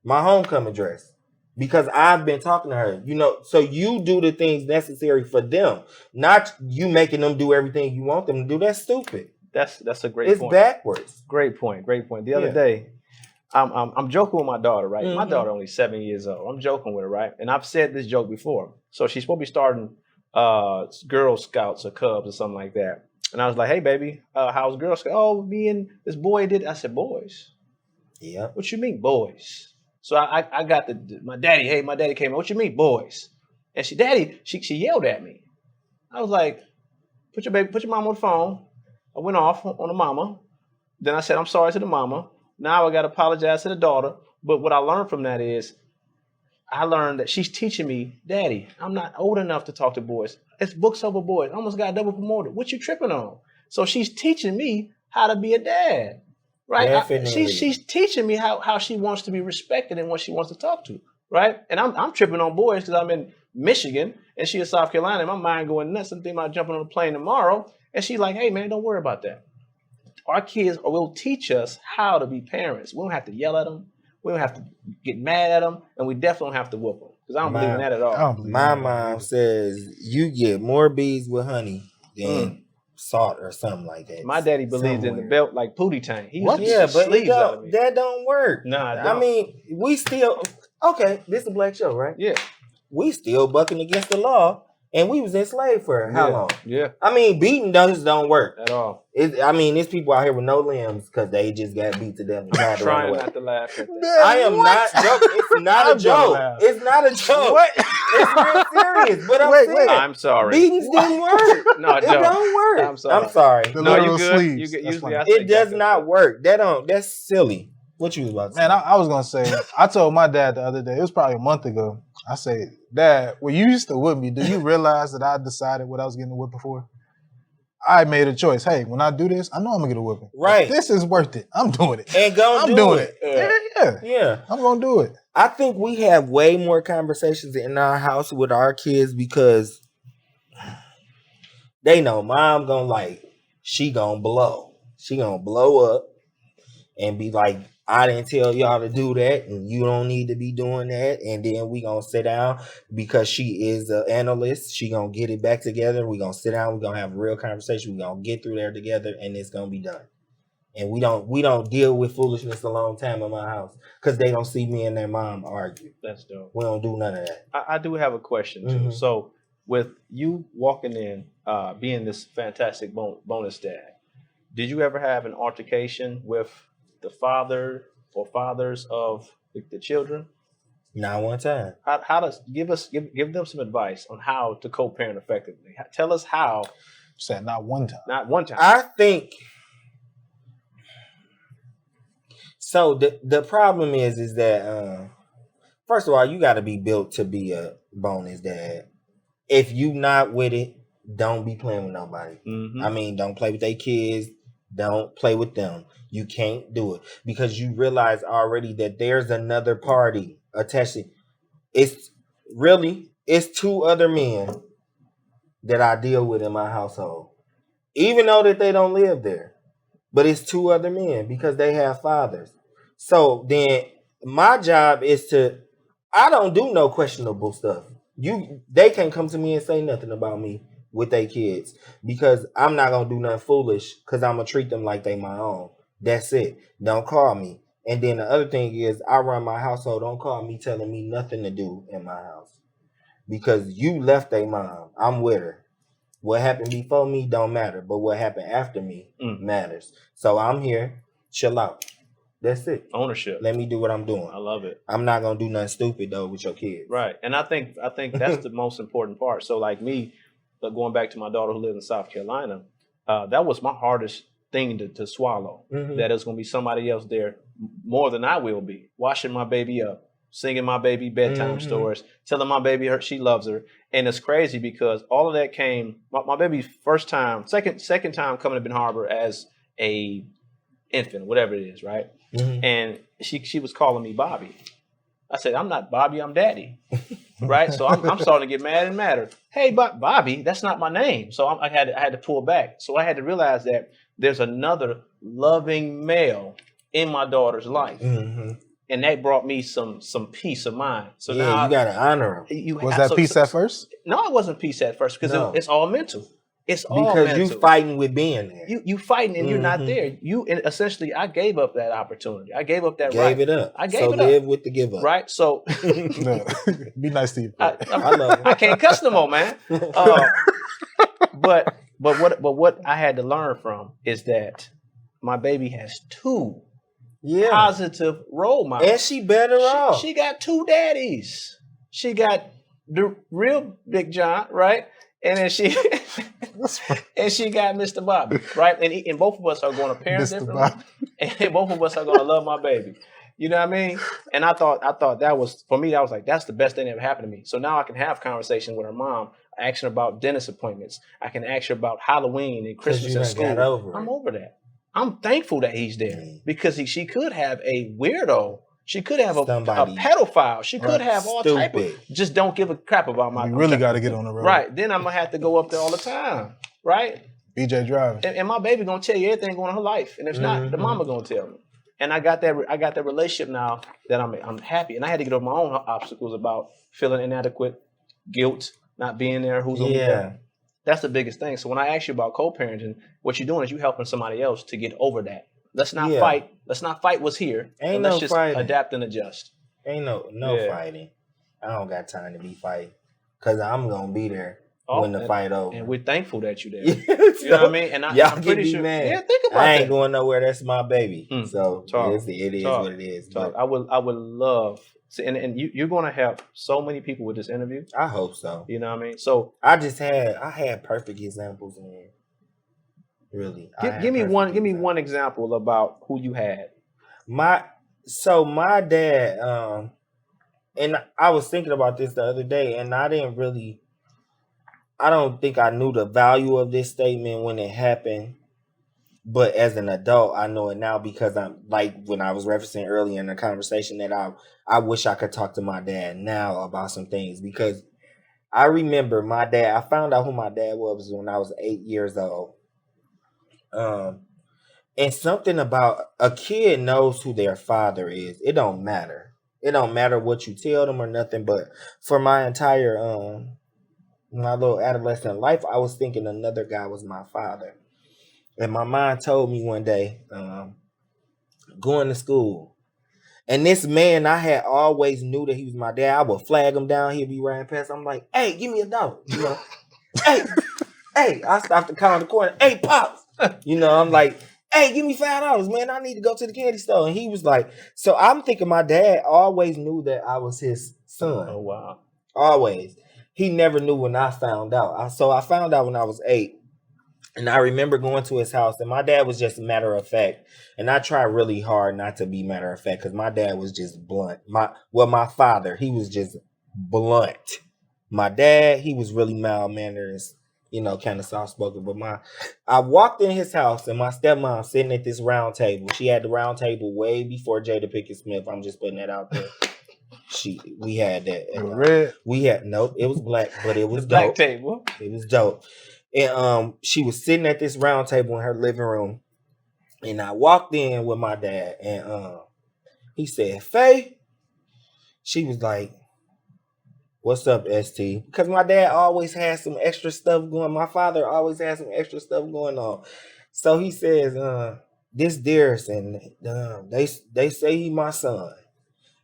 my homecoming dress. Because I've been talking to her, so you do the things necessary for them, not you making them do everything you want them to do. That's stupid. That's a great It's point. backwards. Great point. The other day, I'm joking with my daughter, right? My daughter only 7 years old. I'm joking with her, right? And I've said this joke before. So she's supposed to be starting Girl Scouts or Cubs or something like that. And I was like, hey, baby, how's Girl Scouts? Oh, me and this boy did. I said, boys? Yeah. What you mean, boys? So I got my daddy. Hey, my daddy came in. What you mean, boys? And she yelled at me. I was like, put your mama on the phone. I went off on the mama. Then I said, I'm sorry to the mama. Now I got to apologize to the daughter. But what I learned from that is, I learned that she's teaching me, Daddy, I'm not old enough to talk to boys. It's books over boys. I almost got double promoted. What you tripping on? So she's teaching me how to be a dad. Right? She's teaching me how she wants to be respected and what she wants to talk to. Right? And I'm tripping on boys because I'm in Michigan and she's in South Carolina. And my mind going nuts. I'm thinking about jumping on a plane tomorrow. And she's like, hey, man, don't worry about that. Our kids will teach us how to be parents. We don't have to yell at them. We don't have to get mad at them. And we definitely don't have to whoop them. Because I don't believe in that at all. My mom says you get more bees with honey than salt or something like that. My daddy believed in the belt like Pootie Tang. He used to but sleeves out of me. That don't work. Nah, I mean, we still, okay, this is a black show, right? Yeah. We still bucking against the law, and we was enslaved for how long? Yeah. I mean, beating those don't work. At all. There's people out here with no limbs because they just got beat to death. And I'm trying not to laugh at that. Man, I am not joking. It's not a joke. It's not a joke. What? It's real serious. But I'm saying, I'm sorry. Beatings didn't work. No, it don't work. I'm sorry. I'm sorry. The No, you literal good. sleeves. Usually it does not work. That's silly. What you was about to say? Man, I was gonna say, I told my dad the other day, it was probably a month ago. I said, Dad, when you used to whip me, do you realize that I decided what I was getting a whipping for? I made a choice. Hey, when I do this, I know I'm gonna get a whipping. Right. This is worth it. I'm doing it. And I'm doing it. Yeah. I'm gonna do it. I think we have way more conversations in our house with our kids because they know mom she gonna blow. She gonna blow up and be like, I didn't tell y'all to do that, and you don't need to be doing that. And then we gonna sit down because she is an analyst. She gonna get it back together. We gonna sit down. We gonna have a real conversation. We gonna get through there together, and it's gonna be done. And we don't deal with foolishness a long time in my house because they don't see me and their mom argue. That's dope. We don't do none of that. I do have a question too. So with you walking in, being this fantastic bonus dad, did you ever have an altercation with the father or fathers of the children? Not one time. How does give them some advice on how to co-parent effectively? Tell us how. Said not one time. Not one time. I think so. The problem is that first of all, you got to be built to be a bonus dad. If you not with it, don't be playing with nobody. I mean, don't play with their kids. Don't play with them. You can't do it because you realize already that there's another party attached. It's 2 other men that I deal with in my household, even though that they don't live there. But it's 2 other men because they have fathers. So then my job is I don't do no questionable stuff. They can't come to me and say nothing about me with their kids because I'm not gonna do nothing foolish because I'm gonna treat them like they my own. That's it. Don't call me. And then the other thing is I run my household. Don't call me telling me nothing to do in my house because you left a mom. I'm with her. What happened before me don't matter, but what happened after me matters. So I'm here. Chill out. That's it. Ownership. Let me do what I'm doing. I love it. I'm not gonna do nothing stupid though with your kids. Right. And I think that's the most important part. So like me, going back to my daughter who lives in South Carolina, that was my hardest thing to swallow. That it's gonna be somebody else there more than I will be, washing my baby up, singing my baby bedtime stories, telling my baby she loves her. And it's crazy because all of that came my baby's second time coming to Ben Harbor as a infant, whatever it is, right? And she was calling me Bobby. I said, I'm not Bobby, I'm Daddy, right? So I'm starting to get mad and madder. Hey, Bobby, that's not my name. So I had to pull back. So I had to realize that there's another loving male in my daughter's life. And that brought me some peace of mind. So now you gotta honor him. Was that peace at first? No, it wasn't peace at first because it's all mental. It's all because mental. you fighting with being there. You fighting and you're not there. And essentially, I gave up that opportunity. I gave up that Gave right. it up. I gave so it up. live with the give up. Right. So No. Be nice to you. I love it. I can't cuss no more, man. But what I had to learn from is that my baby has 2 positive role models, and she better off. She got 2 daddies. She got the real Big John, right? And then she got Mr. Bobby, right? And both of us are going to parent Mr. differently, Bobby. and both of us are going to love my baby. You know what I mean? And I thought that was, for me, that was like, that's the best thing that ever happened to me. So now I can have conversations with her mom. I ask her about dentist appointments. I can ask her about Halloween and Christmas and school. I'm over that. I'm thankful that he's there because she could have a weirdo. She could have a pedophile. She could have all type of, just don't give a crap about my. You really got to get on the road. Right. Then I'm going to have to go up there all the time. Right. BJ driving. And my baby going to tell you everything going on in her life. And if not, the mama going to tell me. And I got that relationship now that I'm happy. And I had to get over my own obstacles about feeling inadequate, guilt, not being there, who's over there. That's the biggest thing. So when I ask you about co-parenting, what you're doing is you helping somebody else to get over that. Let's not fight. Let's not fight what's here. Let's just adapt and adjust. Ain't no fighting. I don't got time to be fighting because I'm gonna be there when the fight over. And we're thankful that you're there. You know what I mean? And I'm pretty sure. Mad. Yeah, think about I that. ain't going nowhere. That's my baby. So it is Talk. what it is. Talk. I would love. And you're going to help so many people with this interview. I hope so. You know what I mean? So I had perfect examples in here. Really. Give me one example about who you had. My dad, and I was thinking about this the other day, and I don't think I knew the value of this statement when it happened. But as an adult, I know it now because I'm like when I was referencing earlier in the conversation that I wish I could talk to my dad now about some things because I remember my dad. I found out who my dad was when I was 8 years old. And something about a kid knows who their father is. It don't matter. It don't matter what you tell them or nothing. But for my entire my little adolescent life, I was thinking another guy was my father. And my mom told me one day, going to school. And this man, I had always knew that he was my dad. I would flag him down. He'd be riding past. I'm like, hey, give me $1. You know, hey, I stopped the car in the corner. Hey, Pops. You know, I'm like, hey, give me $5, man. I need to go to the candy store. And he was like, so I'm thinking my dad always knew that I was his son. Oh, wow. Always. He never knew when I found out. So I found out when I was 8. And I remember going to his house, and my dad was just matter of fact. And I tried really hard not to be matter of fact because my dad was just blunt. My father, he was just blunt. My dad, he was really mild mannered, you know, kind of soft spoken. But I walked in his house, and my stepmom sitting at this round table. She had the round table way before Jada Pinkett Smith. I'm just putting that out there. We had that. Red. We had nope. It was black, but it was The black dope. table. It was dope. And she was sitting at this round table in her living room, and I walked in with my dad, and he said, "Faye." She was like, "What's up, ST?" Because my dad always had some extra stuff going. My father always had some extra stuff going on. So he says, "This Darris, and they say he my son."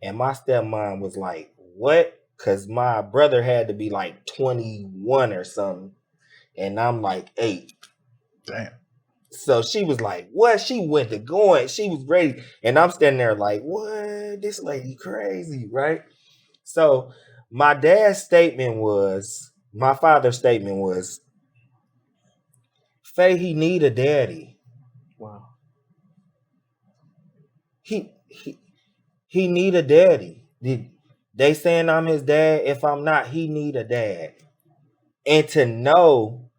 And my stepmom was like, "What?" Because my brother had to be like 21 or something. And I'm like 8. Damn. So she was like, what? She went to going. She was ready. And I'm standing there like, what? This lady crazy, right? So my father's statement was, Faye, he need a daddy. Wow. He need a daddy. They saying I'm his dad. If I'm not, he need a dad. And to know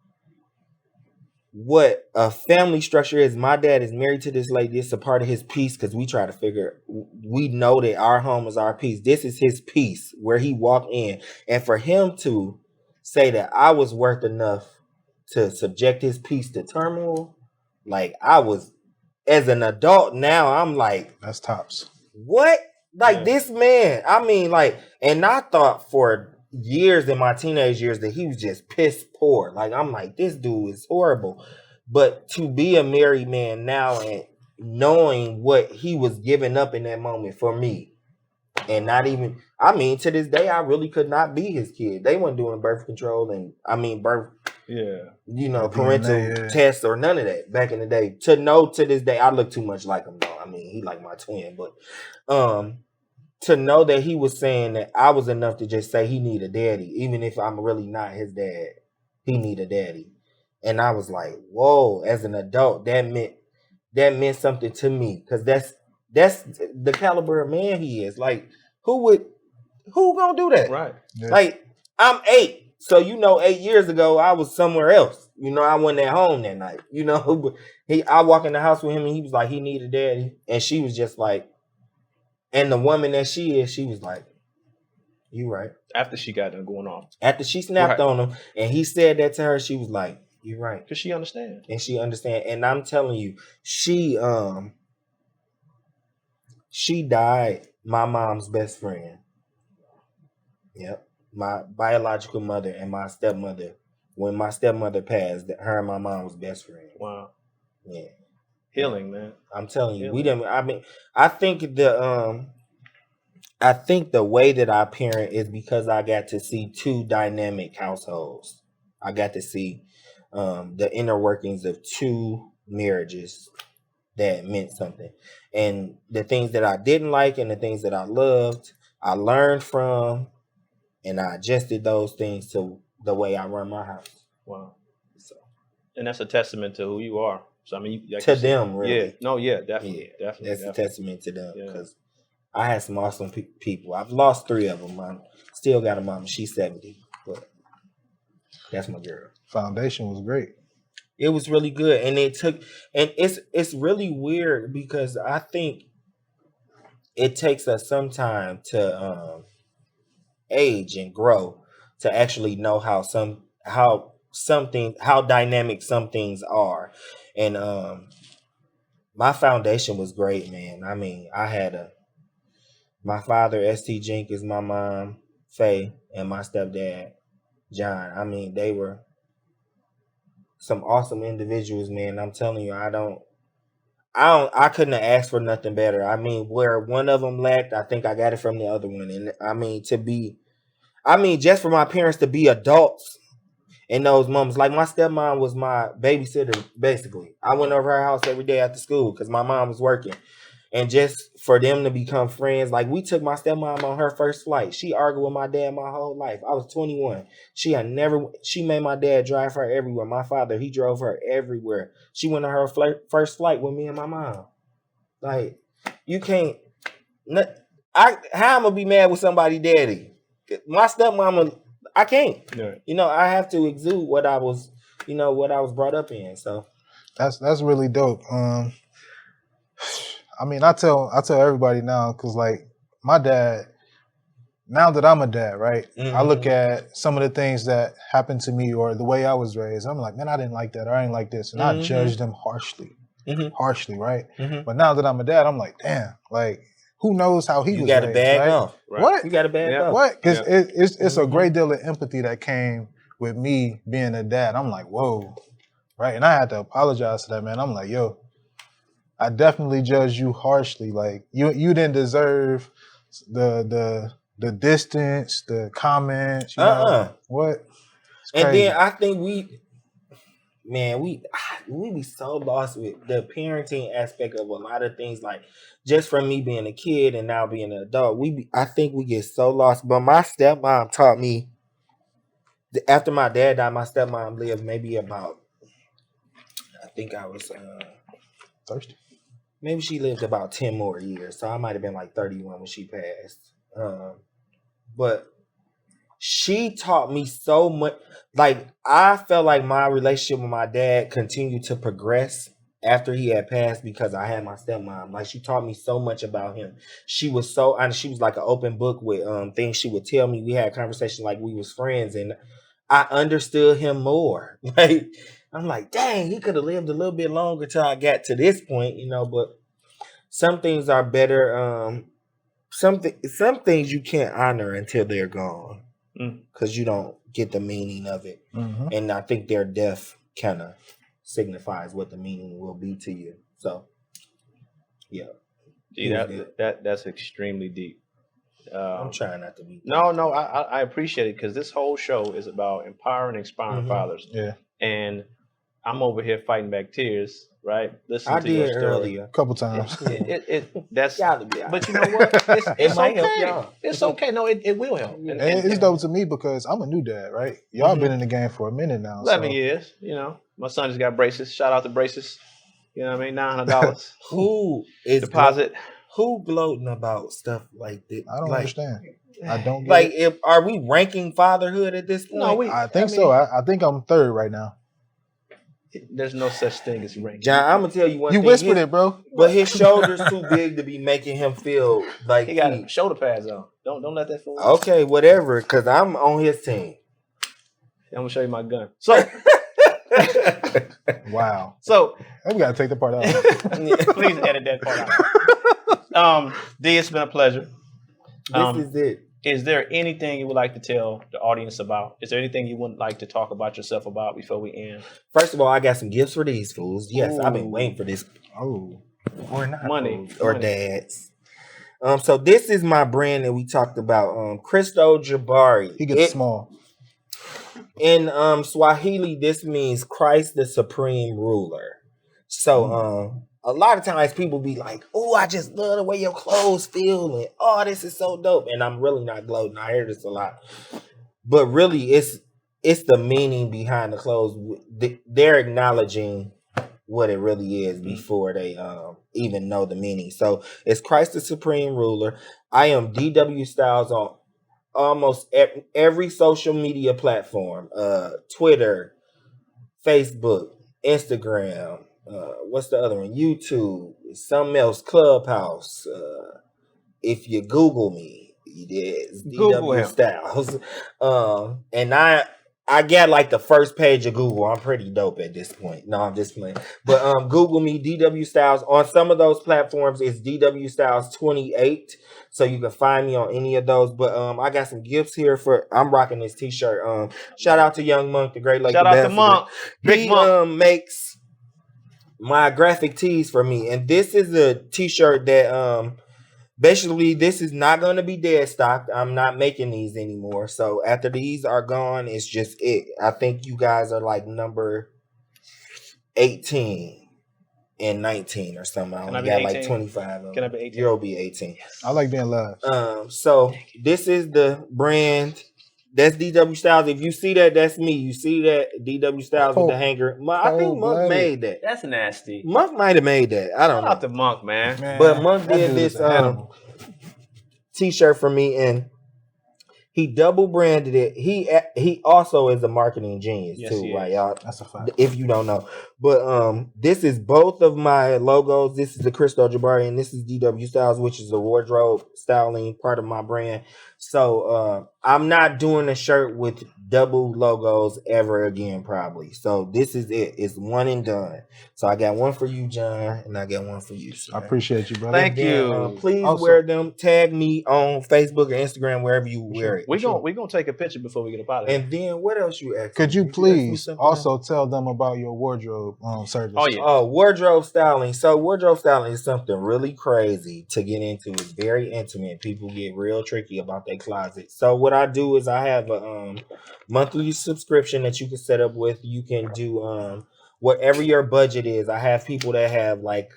what a family structure is, my dad is married to this lady. It's a part of his piece because we try to we know that our home is our piece. This is his piece where he walked in. And for him to say that I was worth enough to subject his piece to turmoil, like I was, as an adult now, I'm like, That's tops. what? Like this man, I mean, like, and I thought for years in my teenage years that he was just piss poor. Like, I'm like, this dude is horrible. But to be a married man now and knowing what he was giving up in that moment for me, and not even, I mean, to this day, I really could not be his kid. They weren't doing birth control and parental tests or none of that back in the day. To know to this day, I look too much like him though. I mean, he like my twin, but to know that he was saying that I was enough to just say he need a daddy, even if I'm really not his dad, he need a daddy. And I was like, whoa, as an adult, that meant something to me. Because that's the caliber of man he is. Like, who gonna do that? Right. Yeah. Like, I'm 8. So, 8 years ago, I was somewhere else. I wasn't at home that night. But I walk in the house with him and he was like, he need a daddy. And she was just like, and the woman that she is, she was like, you right. After she got done going off. After she snapped on him and he said that to her, she was like, you right. Because she understands. And she understands. And I'm telling you, she died my mom's best friend. Yep. My biological mother and my stepmother. When my stepmother passed, her and my mom was best friends. Wow. Yeah. Healing, man. I'm telling you, I think the way that I parent is because I got to see 2 dynamic households. I got to see the inner workings of 2 marriages that meant something. And the things that I didn't like and the things that I loved, I learned from, and I adjusted those things to the way I run my house. Wow. And that's a testament to who you are. So, I mean, to them, really. Yeah. No, yeah, definitely. Yeah, definitely. That's a testament to them because I had some awesome people. I've lost 3 of them. I still got a mama. She's 70, but that's my girl. Foundation was great. It was really good, and it's really weird because I think it takes us some time to age and grow to actually know how dynamic some things are, and my foundation was great, man. I mean, I had my father, St. Jenkins, my mom, Faye, and my stepdad, John. I mean, they were some awesome individuals, man. I'm telling you, I couldn't have asked for nothing better. I mean, where one of them lacked, I think I got it from the other one. And just for my parents to be adults in those moments. Like my stepmom was my babysitter, basically. I went over her house every day after school because my mom was working. And just for them to become friends, like we took my stepmom on her first flight. She argued with my dad my whole life. I was 21. She made my dad drive her everywhere. My father, he drove her everywhere. She went on her first flight with me and my mom. Like, you can't, how I'm gonna be mad with somebody daddy? My stepmama, I can't. Yeah. I have to exude what I was brought up in. So That's really dope. I mean, I tell everybody now, because like my dad, now that I'm a dad, right? I look at some of the things that happened to me or the way I was raised. I'm like, man, I didn't like that, or I didn't like this, and I judge them harshly, right? But now that I'm a dad, I'm like, damn, like who knows how he was raised? You got to bag off. Right? What? You got to bag off. What? Because it's a great deal of empathy that came with me being a dad. I'm like, whoa, right? And I had to apologize to that man. I'm like, yo, I definitely judged you harshly. Like you didn't deserve the distance, the comments. You know, what? And then I think we be so lost with the parenting aspect of a lot of things. Like just from me being a kid and now being an adult, I think we get so lost. But my stepmom taught me. After my dad died, my stepmom lived maybe about. I think I was thirsty. Maybe she lived about 10 more years. So I might have been like 31 when she passed. But she taught me so much. Like, I felt like my relationship with my dad continued to progress after he had passed because I had my stepmom. Like, she taught me so much about him. She was so honest. She was like an open book with things she would tell me. We had conversations like we was friends, and I understood him more. Like, I'm like, dang, he could have lived a little bit longer till I got to this point, but some things are better. Some things you can't honor until they're gone because you don't get the meaning of it. And I think their death kind of signifies what the meaning will be to you. So, yeah. Gee, that's extremely deep. I'm trying not to be. No, I appreciate it because this whole show is about empowering, inspiring fathers. Yeah. And I'm over here fighting back tears, right? Listening to your story earlier a couple times. That's gotta be. But you know what? It might okay. help y'all. It's okay. No, it will help. And it's dope to me because I'm a new dad, right? Y'all been in the game for a minute now. 11 years. My son just got braces. Shout out to braces. You know what I mean? $900. Who is deposit? Who gloating about stuff like this? I don't understand. I don't get like. it. Are we ranking fatherhood at this point? No, I think so. I think I'm third right now. There's no such thing as ranking. John, I'm gonna tell you one thing. You whispered it, bro. But his shoulders too big to be making him feel like he got shoulder pads on. Don't let that fool. Okay, whatever. Because I'm on his team. I'm gonna show you my gun. So, wow. So we gotta take the part out. Please edit that part out. D, it's been a pleasure. This is it. Is there anything you would like to tell the audience about? Is there anything you would like to talk about yourself about before we end? First of all, I got some gifts for these fools. Yes, I've been waiting for this. Oh, or not money fools, or dads. So this is my brand that we talked about. Christo Jabari. He gets small. In Swahili, this means Christ the Supreme Ruler. So a lot of times people be like, oh, I just love the way your clothes feel. And, oh, this is so dope. And I'm really not gloating. I hear this a lot. But really, it's the meaning behind the clothes. They're acknowledging what it really is before they even know the meaning. So it's Christ the Supreme Ruler. I am DW Styles on almost every social media platform. Twitter, Facebook, Instagram. What's the other one? YouTube, something else, Clubhouse. If you Google me, it's DW Styles. And I got like the first page of Google. I'm pretty dope at this point. No, I'm just playing. But Google me, DW Styles. On some of those platforms, it's DW Styles 28. So you can find me on any of those. But I got some gifts here for. I'm rocking this T-shirt. Shout out to Young Monk, the Great Lake Shout out to Ambassador. Monk. Big Monk. Makes my graphic tees for me, and this is a T-shirt that basically, this is not going to be dead stocked. I'm not making these anymore. So after these are gone, it's just it. I think you guys are like number 18 and 19 or something. I only got 18? like 25 of them. Can I be 18? You'll be 18. I like being last. So this is the brand. That's DW Styles. If you see that, that's me. You see that DW Styles with the hanger. I think Monk made that. That's nasty. Monk might have made that. I don't Shout know. out to Monk, man. But Monk did this T-shirt for me, and he double branded it. He also is a marketing genius too, right, y'all? That's a fact. If you don't know, but this is both of my logos. This is the Crystal Jabari, and this is DW Styles, which is the wardrobe styling part of my brand. So I'm not doing a shirt with double logos ever again, probably. So this is it. It's one and done. So I got one for you, John, and I got one for you, sir. I appreciate you, brother. Thank you. Please wear them. Tag me on Facebook or Instagram, wherever you wear it. We're gonna take a picture before we get up out of here. And then what else you ask? Could you please also tell them about your wardrobe service? Oh yeah. Oh, wardrobe styling. So wardrobe styling is something really crazy to get into. It's very intimate. People get real tricky about their closet. So what I do is I have a monthly subscription that you can set up with. You can do whatever your budget is. I have people that have like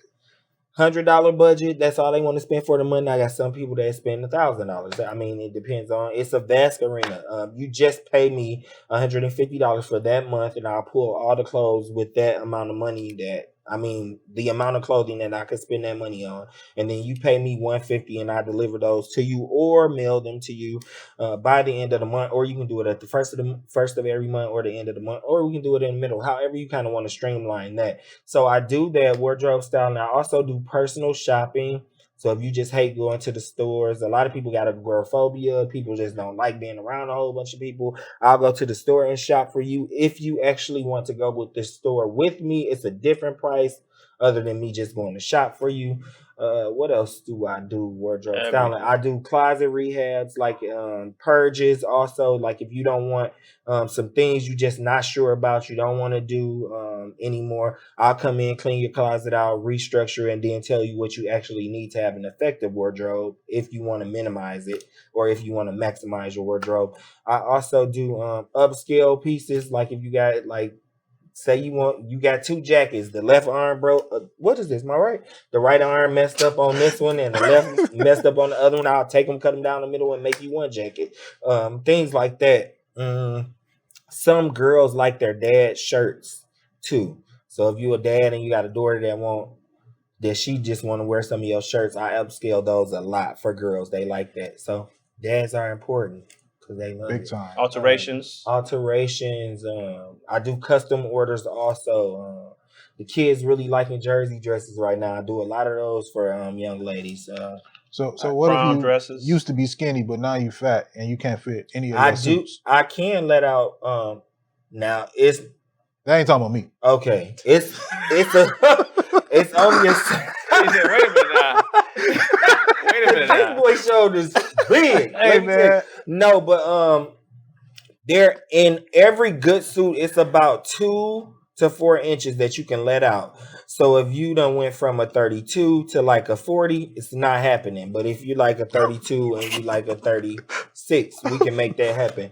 $100 budget. That's all they want to spend for the month. I got some people that spend $1,000. I mean, it depends on. It's a vast arena. You just pay me $150 for that month, and I'll pull all the clothes with that amount of money. The amount of clothing that I could spend that money on, and then you pay me $150, and I deliver those to you or mail them to you by the end of the month. Or you can do it at the first of every month, or the end of the month, or we can do it in the middle. However you kind of want to streamline that. So I do that wardrobe style. Now I also do personal shopping. So if you just hate going to the stores, a lot of people got agoraphobia. People just don't like being around a whole bunch of people. I'll go to the store and shop for you. If you actually want to go with the store with me, it's a different price other than me just going to shop for you. What else do I do? Wardrobe styling. I do closet rehabs, like purges. Also, like if you don't want some things you just not sure about, you don't want to do anymore, I'll come in, clean your closet out, restructure, and then tell you what you actually need to have an effective wardrobe if you want to minimize it or if you want to maximize your wardrobe. I also do upscale pieces, like if you got like, say you got two jackets, the left arm broke. What is this? My right? The right arm messed up on this one and the left messed up on the other one. I'll take them, cut them down the middle, and make you one jacket. Things like that. Some girls like their dad's shirts too. So if you a dad and you got a daughter that she just want to wear some of your shirts, I upscale those a lot for girls. They like that. So dads are important. They love Big it. time. Alterations. I do custom orders also. The kids really liking jersey dresses right now. I do a lot of those for young ladies. So what if you dresses? used to be skinny, but now you fat and you can't fit any of your suits? I can let out. Now it's. That ain't talking about me. Okay, it's only a. He said, wait a minute now. Wait a minute now. Big boy shoulders big. Hey man. No, but they're in every good suit. It's about 2 to 4 inches that you can let out. So if you done went from a 32 to like a 40, it's not happening. But if you like a 32 and you like a 36, we can make that happen.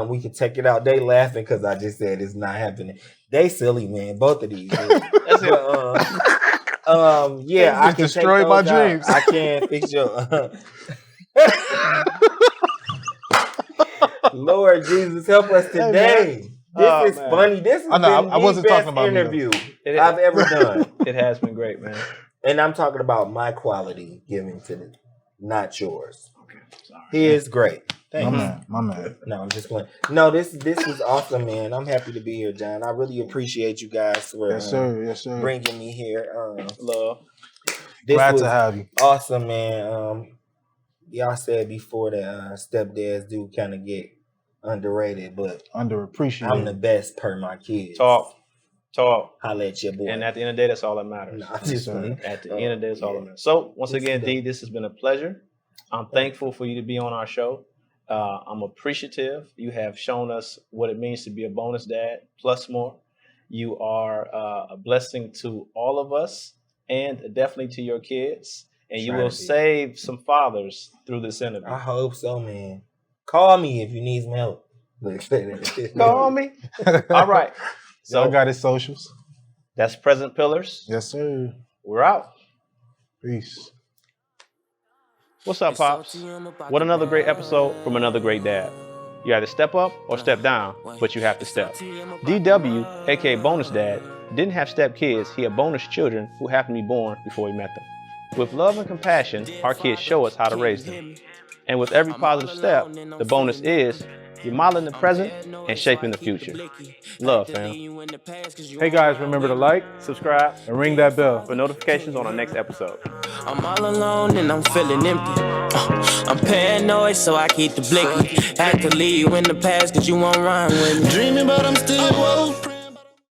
We can take it out. They laughing because I just said it's not happening. They silly, man. Both of these. That's but, yeah, I can destroy my dreams. I can fix your. Lord Jesus, help us today. This is funny. This is I wasn't best talking about interview I've ever done. It has been great, man. And I'm talking about my quality given to the, not yours. Okay, sorry. He is great. My man. No, I'm just playing. No, this is awesome, man. I'm happy to be here, John. I really appreciate you guys for Yes, sir. bringing me here. Love. Glad to have you. Awesome, man. Y'all said before that stepdads do kind of get underrated, but Underappreciated. I'm the best per my kids. Talk. Holla at your boy. And at the end of the day, that's all that matters. Nah, just At the end of the day, that's all that matters. So once again, D, this has been a pleasure. I'm thankful for you to be on our show. I'm appreciative. You have shown us what it means to be a bonus dad, plus more. You are a blessing to all of us and definitely to your kids. And you will save some fathers through this interview. I hope so, man. Call me if you need some help. Call me. All right. So Y'all got his socials. That's Present Pillars. Yes, sir. We're out. Peace. What's up, Pops? What another great episode from another great dad. You either step up or step down, but you have to step. DW, aka Bonus Dad, didn't have step kids, he had bonus children who happened to be born before he met them. With love and compassion, our kids show us how to raise them. And with every positive step, the bonus is you're modeling the present and shaping the future. Love, fam. Hey guys, remember to like, subscribe, And ring that bell. for notifications on our next episode. I'm all alone and I'm feeling empty. I'm paranoid, so I keep the blicky. Had to leave you in the past, cause you won't rhyme with me. Dreaming, but I'm still woke.